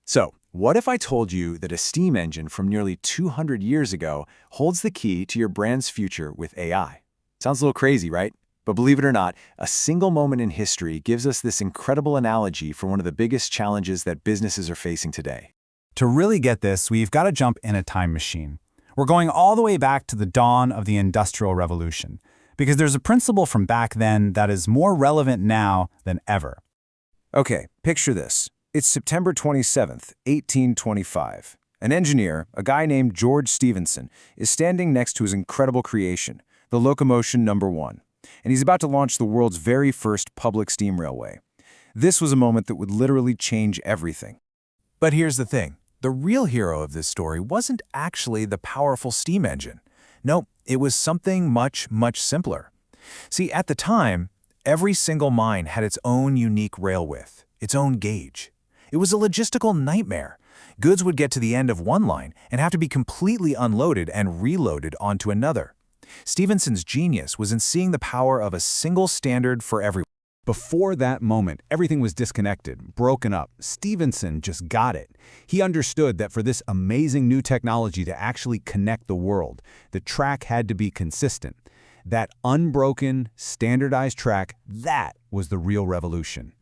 So, what if I told you that a steam engine from nearly 200 years ago holds the key to your brand's future with AI? Sounds a little crazy, right? But believe it or not, a single moment in history gives us this incredible analogy for one of the biggest challenges that businesses are facing today. To really get this, we've got to jump in a time machine. We're going all the way back to the dawn of the Industrial Revolution, because there's a principle from back then that is more relevant now than ever. Okay, picture this. It's September 27th, 1825. An engineer, a guy named George Stephenson, is standing next to his incredible creation, the Locomotion No. 1, and he's about to launch the world's very first public steam railway. This was a moment that would literally change everything. But here's the thing. The real hero of this story wasn't actually the powerful steam engine. No, it was something much, much simpler. See, at the time, every single mine had its own unique rail width, its own gauge. It was a logistical nightmare. Goods would get to the end of one line and have to be completely unloaded and reloaded onto another. Stephenson's genius was in seeing the power of a single standard for everyone. Before that moment, everything was disconnected, broken up. Stephenson just got it. He understood that for this amazing new technology to actually connect the world, the track had to be consistent. That unbroken, standardized track, that was the real revolution.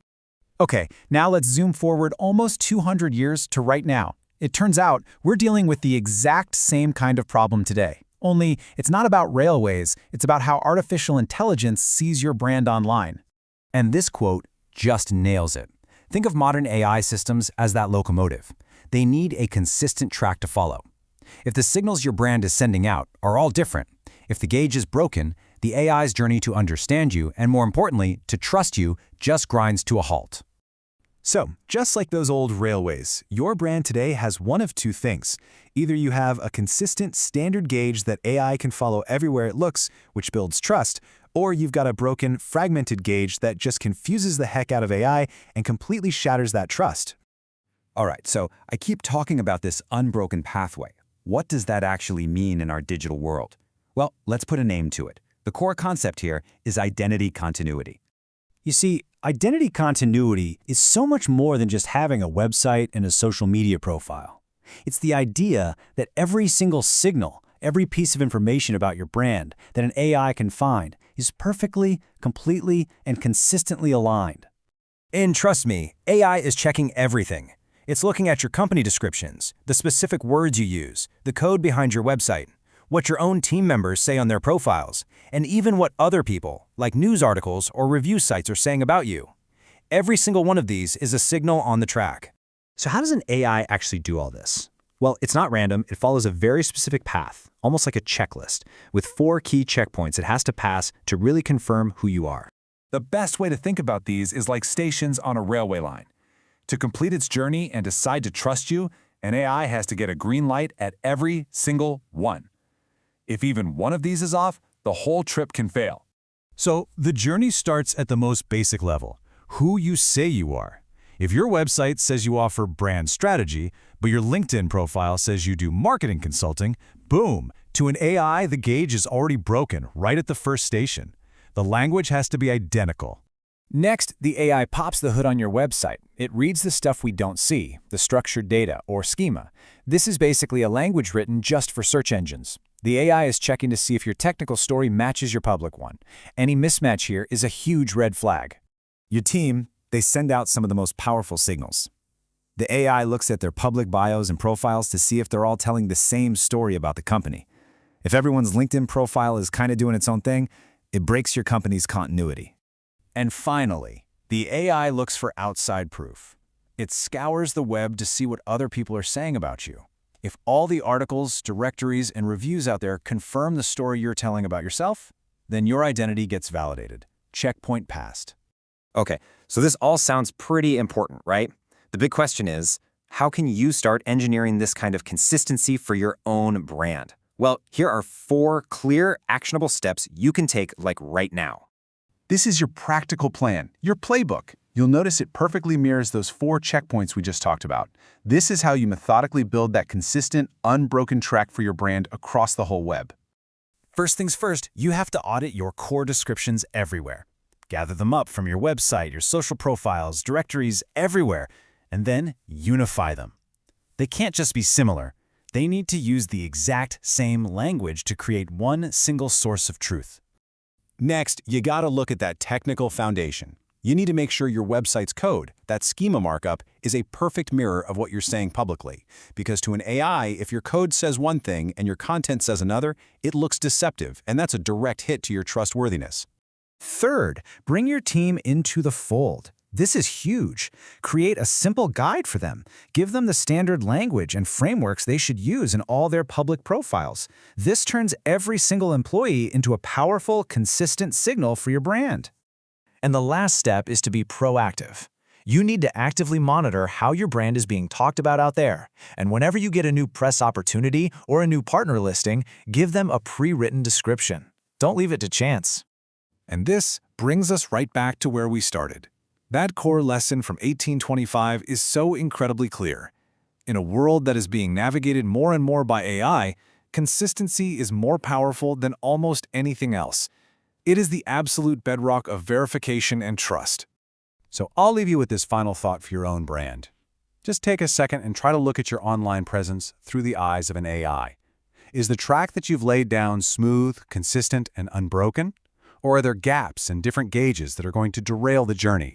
Okay, now let's zoom forward almost 200 years to right now. It turns out we're dealing with the exact same kind of problem today. Only it's not about railways, it's about how artificial intelligence sees your brand online. And this quote just nails it. Think of modern AI systems as that locomotive. They need a consistent track to follow. If the signals your brand is sending out are all different, if the gauge is broken, the AI's journey to understand you, and more importantly, to trust you, just grinds to a halt. So, just like those old railways, your brand today has one of two things. Either you have a consistent standard gauge that AI can follow everywhere it looks, which builds trust, or you've got a broken, fragmented gauge that just confuses the heck out of AI and completely shatters that trust. All right, so I keep talking about this unbroken pathway. What does that actually mean in our digital world? Well, let's put a name to it. The core concept here is identity continuity. You see, identity continuity is so much more than just having a website and a social media profile. It's the idea that every single signal, every piece of information about your brand that an AI can find is perfectly, completely, and consistently aligned. And trust me, AI is checking everything. It's looking at your company descriptions, the specific words you use, the code behind your website, what your own team members say on their profiles, and even what other people, like news articles or review sites, are saying about you. Every single one of these is a signal on the track. So how does an AI actually do all this? Well, it's not random. It follows a very specific path, almost like a checklist, with 4 key checkpoints it has to pass to really confirm who you are. The best way to think about these is like stations on a railway line. To complete its journey and decide to trust you, an AI has to get a green light at every single one. If even one of these is off, the whole trip can fail. So the journey starts at the most basic level, who you say you are. If your website says you offer brand strategy, but your LinkedIn profile says you do marketing consulting, boom, to an AI, the gauge is already broken right at the first station. The language has to be identical. Next, the AI pops the hood on your website. It reads the stuff we don't see, the structured data, or schema. This is basically a language written just for search engines. The AI is checking to see if your technical story matches your public one. Any mismatch here is a huge red flag. Your team, they send out some of the most powerful signals. The AI looks at their public bios and profiles to see if they're all telling the same story about the company. If everyone's LinkedIn profile is kind of doing its own thing, it breaks your company's continuity. And finally, the AI looks for outside proof. It scours the web to see what other people are saying about you. If all the articles, directories, and reviews out there confirm the story you're telling about yourself, then your identity gets validated. Checkpoint passed. Okay, so this all sounds pretty important, right? The big question is, how can you start engineering this kind of consistency for your own brand? Well, here are 4 clear, actionable steps you can take like right now. This is your practical plan, your playbook. You'll notice it perfectly mirrors those 4 checkpoints we just talked about. This is how you methodically build that consistent, unbroken track for your brand across the whole web. First things first, you have to audit your core descriptions everywhere. Gather them up from your website, your social profiles, directories, everywhere, and then unify them. They can't just be similar. They need to use the exact same language to create one single source of truth. Next, you gotta look at that technical foundation. You need to make sure your website's code, that schema markup, is a perfect mirror of what you're saying publicly. Because to an AI, if your code says one thing and your content says another, it looks deceptive, and that's a direct hit to your trustworthiness. Third, bring your team into the fold. This is huge. Create a simple guide for them. Give them the standard language and frameworks they should use in all their public profiles. This turns every single employee into a powerful, consistent signal for your brand. And the last step is to be proactive. You need to actively monitor how your brand is being talked about out there. And whenever you get a new press opportunity or a new partner listing, give them a pre-written description. Don't leave it to chance. And this brings us right back to where we started. That core lesson from 1825 is so incredibly clear. In a world that is being navigated more and more by AI, consistency is more powerful than almost anything else. It is the absolute bedrock of verification and trust. So I'll leave you with this final thought for your own brand. Just take a second and try to look at your online presence through the eyes of an AI. Is the track that you've laid down smooth, consistent, and unbroken? Or are there gaps and different gauges that are going to derail the journey?